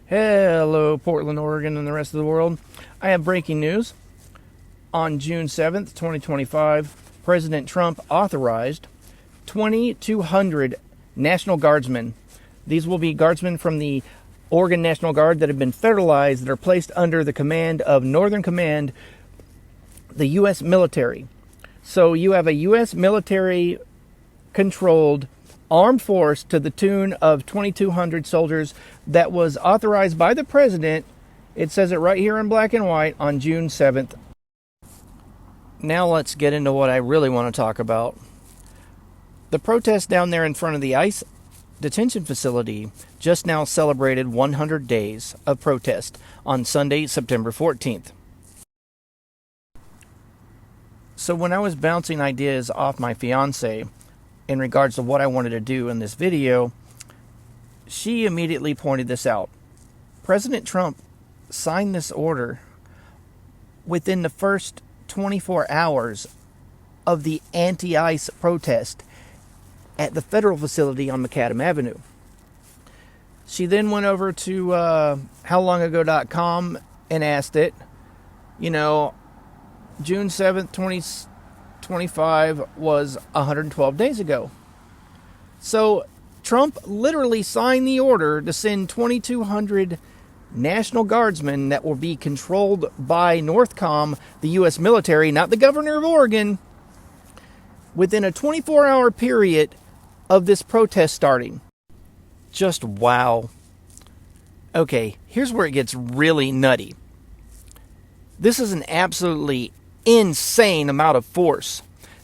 Hello, Portland, Oregon, and the rest of the world. I have breaking news. On June 7th, 2025, President Trump authorized 2,200 National Guardsmen. These will be guardsmen from the Oregon National Guard that have been federalized, that are placed under the command of Northern Command, the U.S. military. So you have a U.S. military-controlled armed force to the tune of 2,200 soldiers that was authorized by the president. It says it right here in black and white on June 7th. Now let's get into what I really want to talk about. The protest down there in front of the ICE detention facility just now celebrated 100 days of protest on Sunday, September 14th. So when I was bouncing ideas off my fiance in regards to what I wanted to do in this video, she immediately pointed this out. President Trump signed this order within the first 24 hours of the anti-ICE protest at the federal facility on Macadam Avenue. She then went over to howlongago.com and asked it, June 7th, 2025 was 112 days ago. So Trump literally signed the order to send 2,200 National Guardsmen that will be controlled by NORTHCOM, the U.S. military, not the governor of Oregon, within a 24-hour period of this protest starting. Just wow. Okay, here's where it gets really nutty. This is an absolutely insane amount of force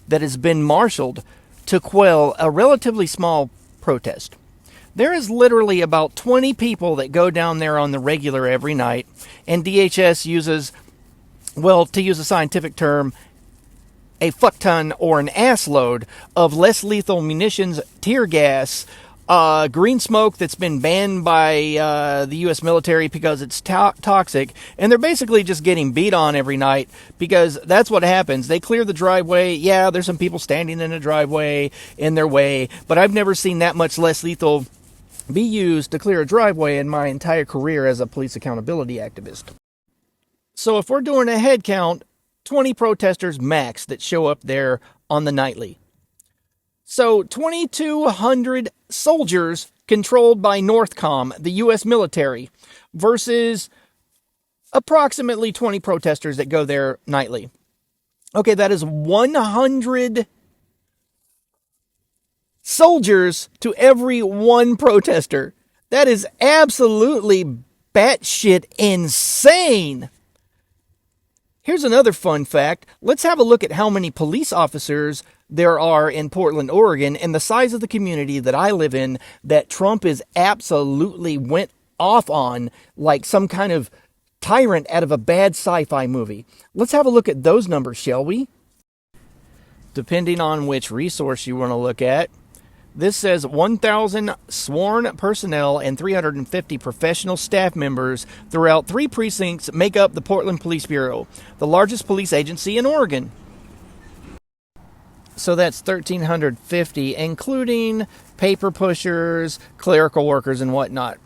that has been marshaled to quell a relatively small protest. There is literally about 20 people that go down there on the regular every night, and DHS uses, well, to use a scientific term, a fuck ton or an ass load of less lethal munitions, tear gas, green smoke that's been banned by the U.S. military because it's toxic, and they're basically just getting beat on every night because that's what happens. They clear the driveway. Yeah, there's some people standing in the driveway in their way, but I've never seen that much less lethal be used to clear a driveway in my entire career as a police accountability activist. So if we're doing a head count, 20 protesters max that show up there on the nightly. So 2,200 soldiers controlled by NORTHCOM, the U.S. military, versus approximately 20 protesters that go there nightly. Okay, that is 100 soldiers to every one protester. That is absolutely batshit insane. Here's another fun fact. Let's have a look at how many police officers there are in Portland, Oregon, and the size of the community that I live in that Trump is absolutely went off on like some kind of tyrant out of a bad sci-fi movie. Let's have a look at those numbers, shall we? Depending on which resource you want to look at, this says 1,000 sworn personnel and 350 professional staff members throughout 3 precincts make up the Portland Police Bureau, the largest police agency in Oregon. So that's 1,350, including paper pushers, clerical workers, and whatnot.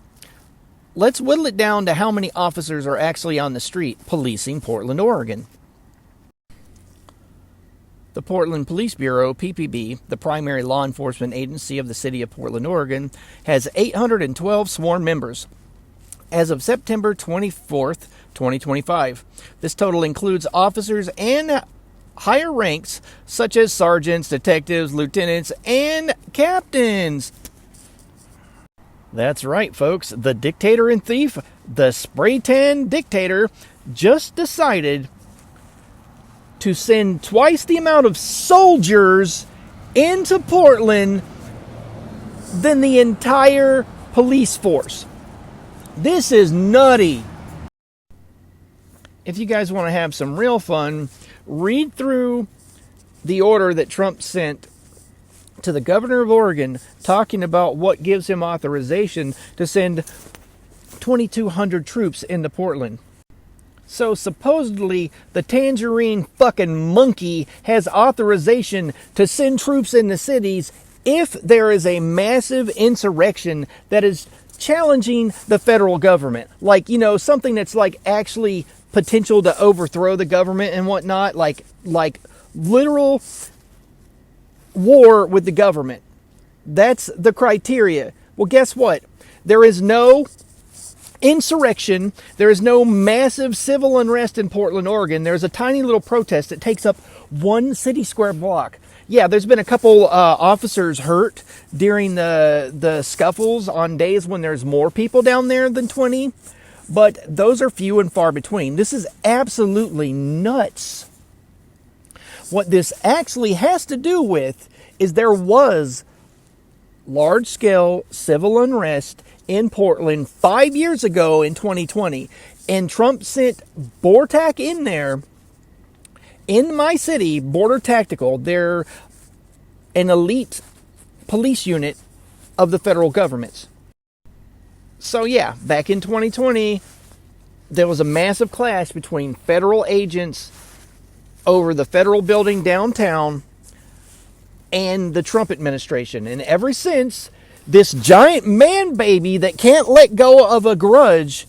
Let's whittle it down to how many officers are actually on the street policing Portland, Oregon. The Portland Police Bureau, PPB, the primary law enforcement agency of the city of Portland, Oregon, has 812 sworn members as of September 24th, 2025. This total includes officers and higher ranks such as sergeants, detectives, lieutenants, and captains. That's right, folks. The dictator and thief, the spray tan dictator, just decided to send twice the amount of soldiers into Portland than the entire police force. This is nutty. If you guys want to have some real fun, read through the order that Trump sent to the governor of Oregon talking about what gives him authorization to send 2,200 troops into Portland. So supposedly the tangerine fucking monkey has authorization to send troops in the cities if there is a massive insurrection that is challenging the federal government, like, you know, something that's like actually potential to overthrow the government and whatnot, like literal war with the government. That's the criteria. Well, guess what? There is no insurrection. There is no massive civil unrest in Portland, Oregon. There's a tiny little protest that takes up 1 city square block. Yeah, there's been a couple officers hurt during the scuffles on days when there's more people down there than 20, but those are few and far between. This is absolutely nuts. What this actually has to do with is there was large-scale civil unrest in Portland 5 years ago in 2020, and Trump sent BORTAC in there. In my city, Border Tactical, they're an elite police unit of the federal government. So yeah, back in 2020, there was a massive clash between federal agents over the federal building downtown and the Trump administration. And ever since, this giant man baby that can't let go of a grudge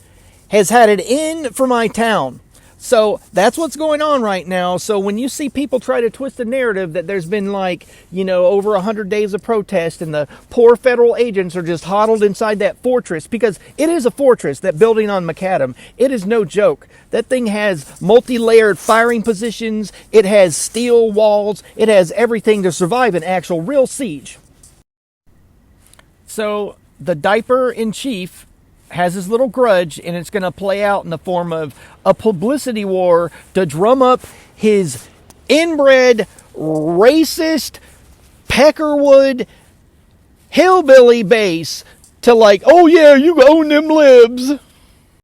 has had it in for my town. So that's what's going on right now. So when you see people try to twist the narrative that there's been, like, you know, over 100 days of protest and the poor federal agents are just huddled inside that fortress, because it is a fortress, that building on Macadam. It is no joke. That thing has multi-layered firing positions. It has steel walls. It has everything to survive an actual real siege. So the diaper in chief has his little grudge, and it's going to play out in the form of a publicity war to drum up his inbred, racist, Peckerwood, hillbilly base to, like, oh yeah, you own them libs.